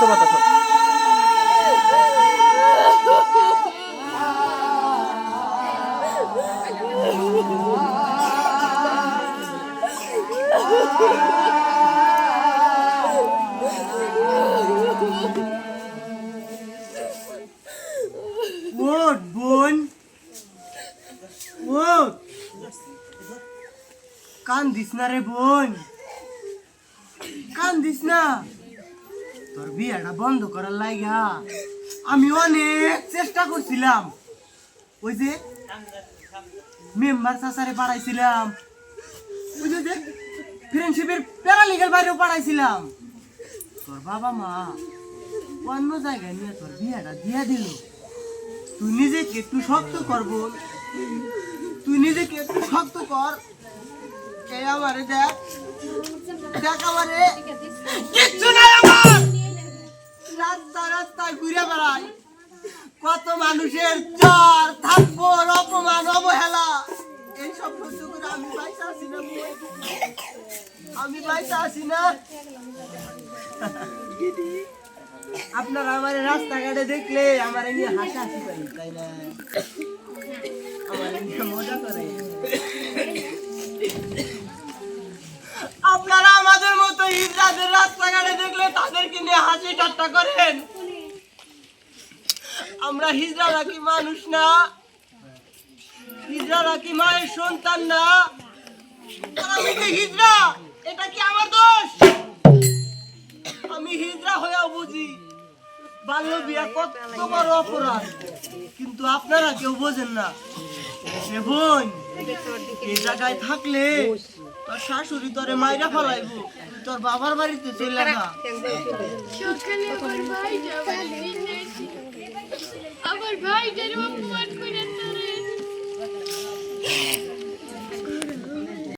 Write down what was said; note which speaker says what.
Speaker 1: আসো কথা শোন।
Speaker 2: ওঠ বোন, ওঠ, কান্দিস না রে বোন, কান্দিস না। তোর বিয়েটা বন্ধ করার লাগা আমি অনেক চেষ্টা করছিলাম। ওই যে মেম্বার চাচারে পাঠাইছিলাম, ওই যে ফ্রেন্ডশিপের প্যারালিগের বাইরেও পাঠাইছিলাম। তোর বাবা মা অন্য জায়গায় নিয়ে তোর বিয়েটা দিয়ে দিল। তুই নিজেকে একটু শক্ত করব, তুই নিজেকে একটু শক্ত কর। এই আমারে দেখ, দেখ আমারে কিচ্ছু নাই আমার। রাস্তায় রাস্তায় ঘুরে বেড়াই, কত মানুষের জ্বর থাপ্পড় অপমান অবহেলা এইসব সহ্য করে আমি পয়সা আছি না, আমি পয়সা আছি না। আপনারা আমার রাস্তাঘাটে দেখলে আমার নিয়ে হাসাহাসি পাই, তাই না? আমার নিয়ে মজা করে। আপনারা আমাদের মতো হিজড়াদের রাস্তাঘাটে দেখলে তাদেরকে নিয়ে হাসি ঠাট্টা করেন। আমরা হিজড়ারা কি মানুষ না? হিজড়ারা কি মায়ের সন্তান না? আমি কি হিজড়া? এটা কি আমার দোষ? আমি হিজড়া হয়েও বুঝি বাল্য বিয়া কত বড় অপরাধ, কিন্তু আপনারা কেউ বোঝেন না। সে বোন, এই জায়গায় থাকলে তোর শাশুড়ি তোরে মাইরা ফেলাইব, তোর বাবার বাড়িতে চলে যা।
Speaker 3: আমার ভাইটার অপমান করে